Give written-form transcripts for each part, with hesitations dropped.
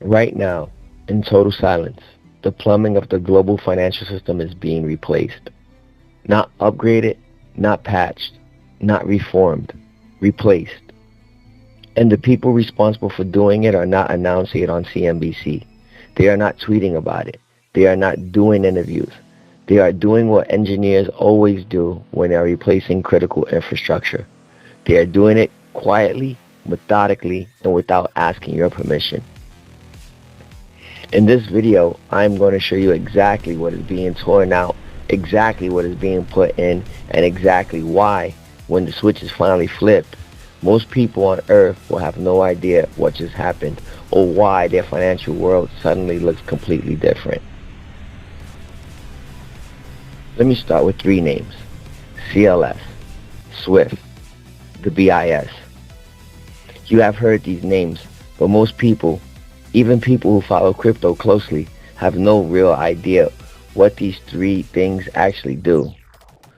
Right now, in total silence, the plumbing of the global financial system is being replaced. Not upgraded, not patched, not reformed, replaced. And the people responsible for doing it are not announcing it on CNBC. They are not tweeting about it. They are not doing interviews. They are doing what engineers always do when they are replacing critical infrastructure. They are doing it quietly, methodically, and without asking your permission. In this video, I'm going to show you exactly what is being torn out, exactly what is being put in, and exactly why, when the switch is finally flipped, most people on Earth will have no idea what just happened or why their financial world suddenly looks completely different. Let me start with three names: CLS, SWIFT, the BIS. You have heard these names, but most people, even people who follow crypto closely, have no real idea what these three things actually do.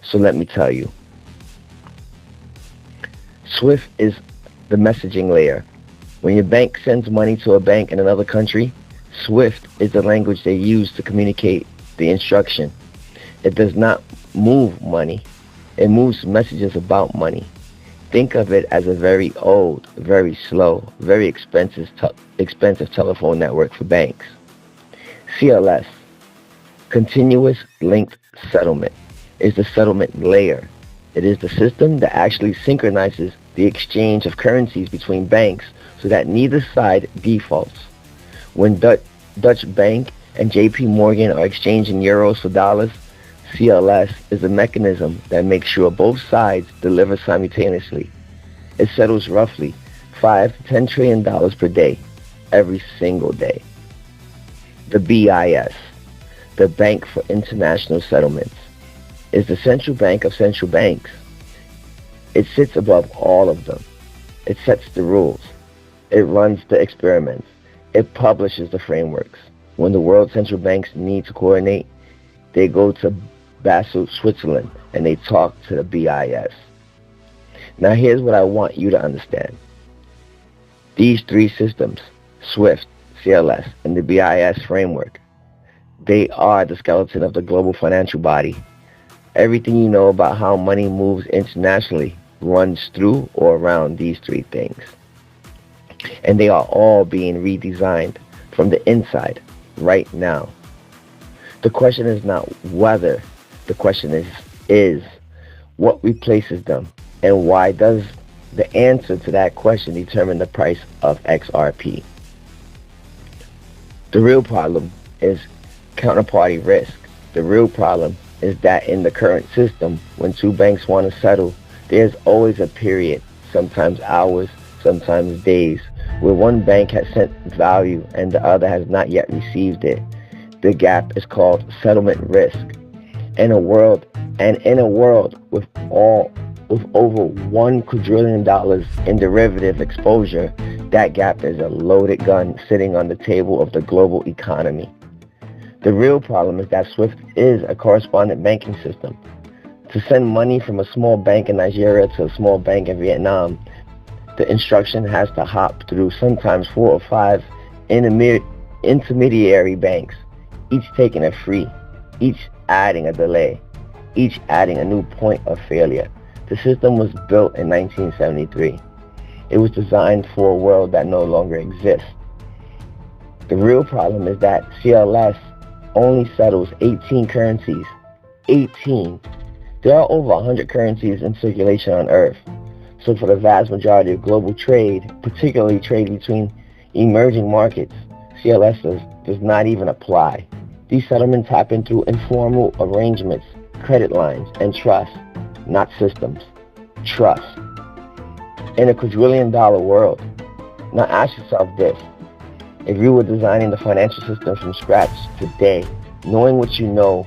So let me tell you. SWIFT is the messaging layer. When your bank sends money to a bank in another country, SWIFT is the language they use to communicate the instruction. It does not move money. It moves messages about money. Think of it as a very old, very slow, very expensive telephone network for banks. CLS, Continuous Linked Settlement, is the settlement layer. It is the system that actually synchronizes the exchange of currencies between banks so that neither side defaults. When Dutch Bank and JP Morgan are exchanging euros for dollars, CLS is the mechanism that makes sure both sides deliver simultaneously. It settles roughly $5 to $10 trillion per day, every single day. The BIS, the Bank for International Settlements, is the central bank of central banks. It sits above all of them. It sets the rules. It runs the experiments. It publishes the frameworks. When the world central banks need to coordinate, they go to Basel, Switzerland, and they talk to the BIS. Now here's what I want you to understand. These three systems, SWIFT, CLS, and the BIS framework, they are the skeleton of the global financial body. Everything you know about how money moves internationally runs through or around these three things. And they are all being redesigned from the inside right now. The question is not whether, the question is what replaces them, and why does the answer to that question determine the price of XRP? The real problem is counterparty risk. The real problem is that in the current system, when two banks want to settle, there's always a period, sometimes hours, sometimes days, where one bank has sent value and the other has not yet received it. The gap is called settlement risk. In a world with over $1 quadrillion in derivative exposure, that gap is a loaded gun sitting on the table of the global economy. The real problem is that SWIFT is a correspondent banking system. To send money from a small bank in Nigeria to a small bank in Vietnam, the instruction has to hop through sometimes 4 or 5 intermediary banks, each taking a fee, each adding a delay, each adding a new point of failure. The system was built in 1973. It was designed for a world that no longer exists. The real problem is that CLS only settles 18 currencies. 18. There are over 100 currencies in circulation on Earth. So for the vast majority of global trade, particularly trade between emerging markets, CLS does not even apply. These settlements happen through informal arrangements, credit lines, and trust, not systems. Trust. In a quadrillion-dollar world. Now ask yourself this. If you were designing the financial system from scratch today, knowing what you now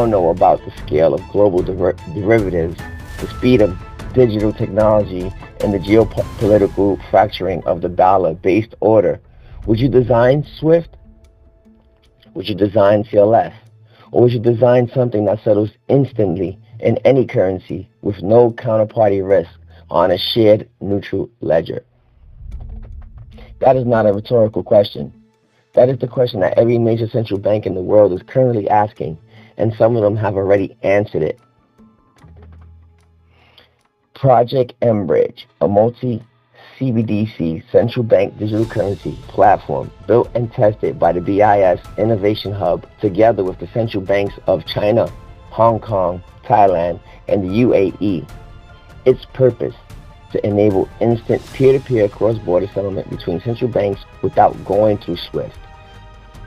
know about the scale of global derivatives, the speed of digital technology, and the geopolitical fracturing of the dollar-based order, would you design SWIFT? Would you design CLS? Or would you design something that settles instantly in any currency with no counterparty risk on a shared neutral ledger? That is not a rhetorical question. That is the question that every major central bank in the world is currently asking, and some of them have already answered it. Project mBridge, a multi-CBDC central bank digital currency platform built and tested by the BIS Innovation Hub together with the central banks of China, Hong Kong, Thailand, and the UAE. Its purpose: to enable instant peer-to-peer cross-border settlement between central banks without going through SWIFT,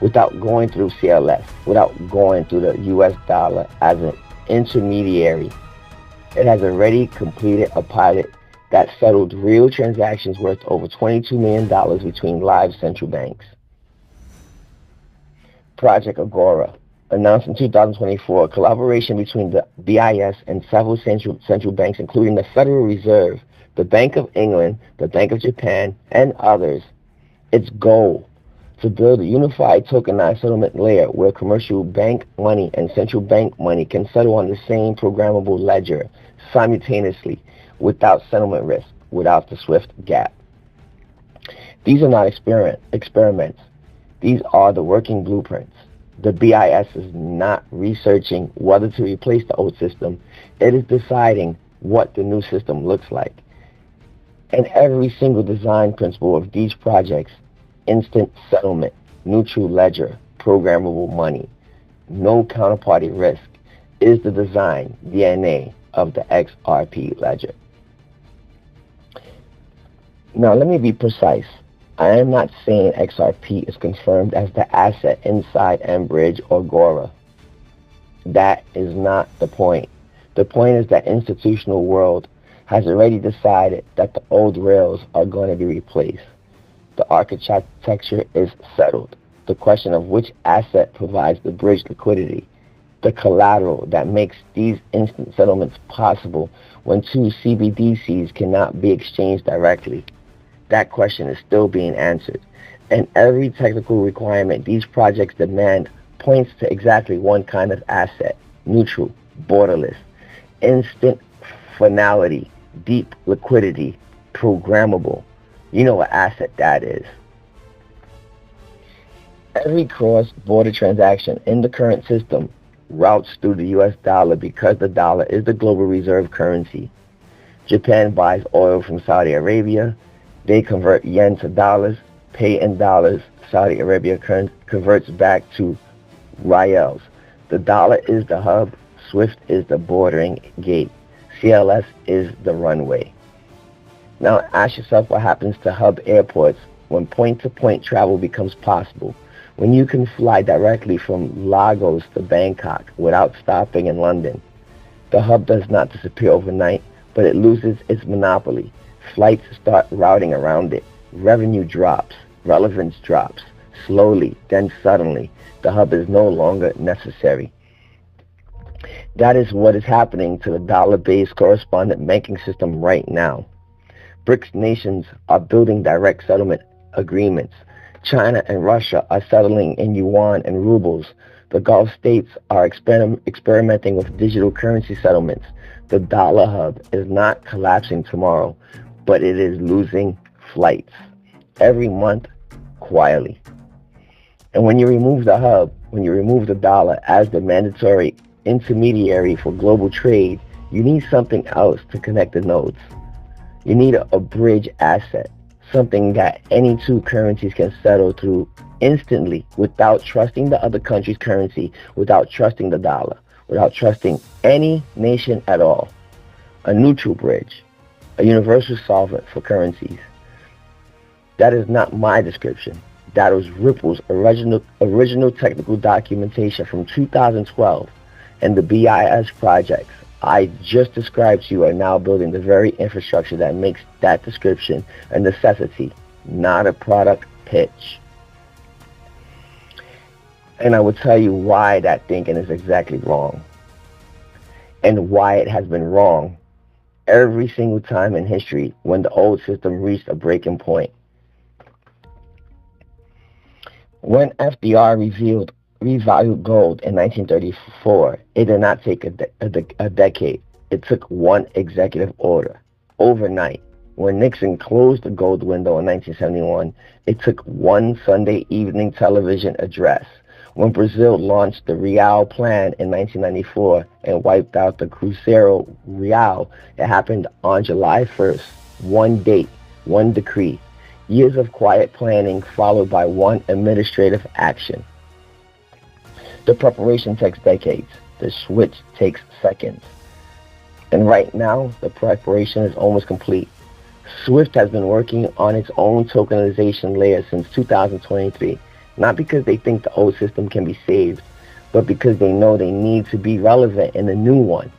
without going through CLS, without going through the US dollar as an intermediary. It has already completed a pilot that settled real transactions worth over $22 million between live central banks. Project Agora, announced in 2024, a collaboration between the BIS and several central banks, including the Federal Reserve, the Bank of England, the Bank of Japan, and others. Its goal: to build a unified tokenized settlement layer where commercial bank money and central bank money can settle on the same programmable ledger simultaneously without settlement risk, without the SWIFT gap. These are not experiments. These are the working blueprints. The BIS is not researching whether to replace the old system. It is deciding what the new system looks like. And every single design principle of these projects: instant settlement, neutral ledger, programmable money, no counterparty risk, is the design DNA of the XRP ledger. Now, let me be precise. I am not saying XRP is confirmed as the asset inside mBridge or Agora. That is not the point. The point is that institutional world has already decided that the old rails are going to be replaced. The architecture is settled. The question of which asset provides the bridge liquidity, the collateral that makes these instant settlements possible when two CBDCs cannot be exchanged directly. That question is still being answered. And every technical requirement these projects demand points to exactly one kind of asset: neutral, borderless, instant finality, deep liquidity, programmable. You know what asset that is. Every cross-border transaction in the current system routes through the US dollar because the dollar is the global reserve currency. Japan buys oil from Saudi Arabia. They convert yen to dollars, pay in dollars. Saudi Arabia converts back to rials. The dollar is the hub. SWIFT is the bordering gate. CLS is the runway. Now ask yourself what happens to hub airports when point-to-point travel becomes possible, when you can fly directly from Lagos to Bangkok without stopping in London. The hub does not disappear overnight, but it loses its monopoly. Flights start routing around it. Revenue drops. Relevance drops. Slowly, then suddenly, the hub is no longer necessary. That is what is happening to the dollar-based correspondent banking system right now. BRICS nations are building direct settlement agreements. China and Russia are settling in yuan and rubles. The Gulf states are experimenting with digital currency settlements. The dollar hub is not collapsing tomorrow, but it is losing flights every month quietly. And when you remove the hub, when you remove the dollar as the mandatory intermediary for global trade, you need something else to connect the nodes. You need a bridge asset, something that any two currencies can settle through instantly without trusting the other country's currency, without trusting the dollar, without trusting any nation at all. A neutral bridge, a universal solvent for currencies. That is not my description. That was Ripple's original technical documentation from 2012, and the BIS projects I just described to you are now building the very infrastructure that makes that description a necessity, not a product pitch. And I will tell you why that thinking is exactly wrong, and why it has been wrong every single time in history when the old system reached a breaking point. When FDR revalued gold in 1934, it did not take a decade. It took one executive order. Overnight, When Nixon closed the gold window in 1971, it took one Sunday evening television address. When Brazil launched the Real Plan in 1994 and wiped out the Cruzeiro Real, it happened on July 1st. One date, one decree. Years of quiet planning followed by one administrative action. The preparation takes decades. The switch takes seconds. And right now, the preparation is almost complete. SWIFT has been working on its own tokenization layer since 2023, not because they think the old system can be saved, but because they know they need to be relevant in the new one.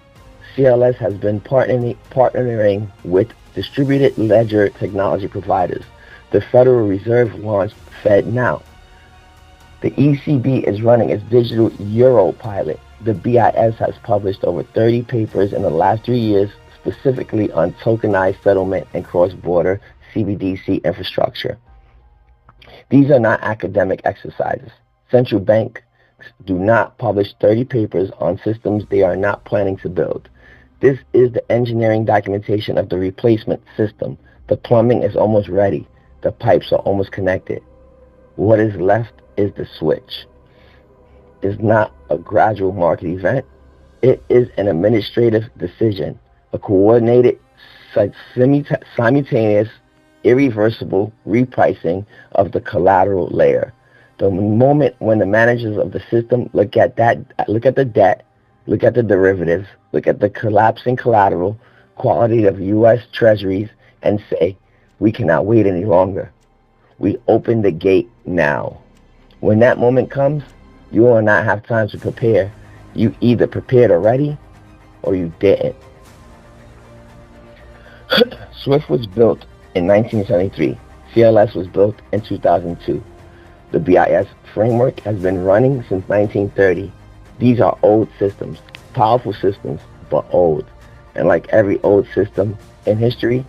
CLS has been partnering with distributed ledger technology providers. The Federal Reserve launched FedNow. The ECB is running its digital euro pilot. The BIS has published over 30 papers in the last 3 years specifically on tokenized settlement and cross-border CBDC infrastructure. These are not academic exercises. Central banks do not publish 30 papers on systems they are not planning to build. This is the engineering documentation of the replacement system. The plumbing is almost ready. The pipes are almost connected. What is left is the switch. It's not a gradual market event. It is an administrative decision, a coordinated, simultaneous, irreversible repricing of the collateral layer. The moment when the managers of the system look at the debt, look at the derivatives, look at the collapsing collateral quality of U.S. Treasuries, and say, we cannot wait any longer. We open the gate now. When that moment comes, you will not have time to prepare. You either prepared already or you didn't. SWIFT was built in 1973. CLS was built in 2002. The BIS framework has been running since 1930. These are old systems, powerful systems, but old. And like every old system in history,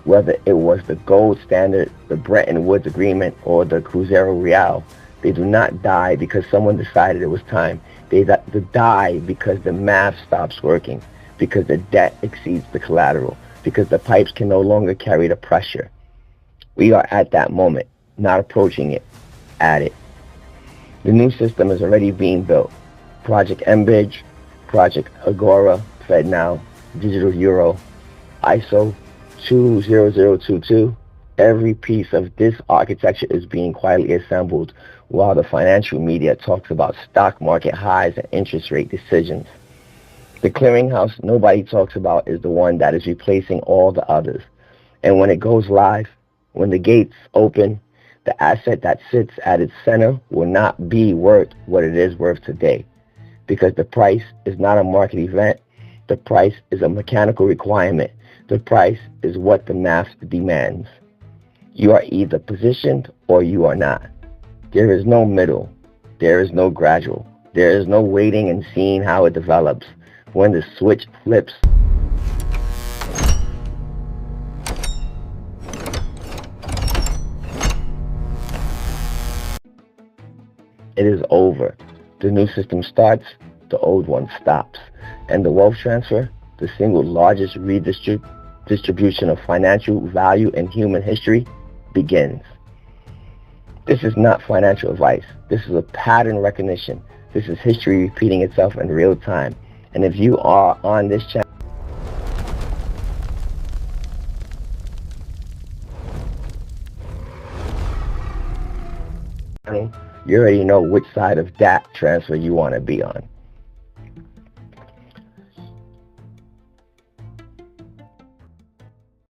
whether it was the gold standard, the Bretton Woods Agreement, or the Cruzeiro Real, they do not die because someone decided it was time. They die because the math stops working, because the debt exceeds the collateral, because the pipes can no longer carry the pressure. We are at that moment, not approaching it, at it. The new system is already being built. Project MBridge, Project Agora, FedNow, Digital Euro, ISO 20022. Every piece of this architecture is being quietly assembled while the financial media talks about stock market highs and interest rate decisions. The clearinghouse nobody talks about is the one that is replacing all the others. And when it goes live, when the gates open, the asset that sits at its center will not be worth what it is worth today. Because the price is not a market event. The price is a mechanical requirement. The price is what the math demands. You are either positioned or you are not. There is no middle. There is no gradual. There is no waiting and seeing how it develops. When the switch flips, it is over. The new system starts, the old one stops. And the wealth transfer, the single largest redistribution of financial value in human history, begins. This is not financial advice. This is a pattern recognition. This is history repeating itself in real time. And if you are on this channel, you already know which side of that transfer you want to be on.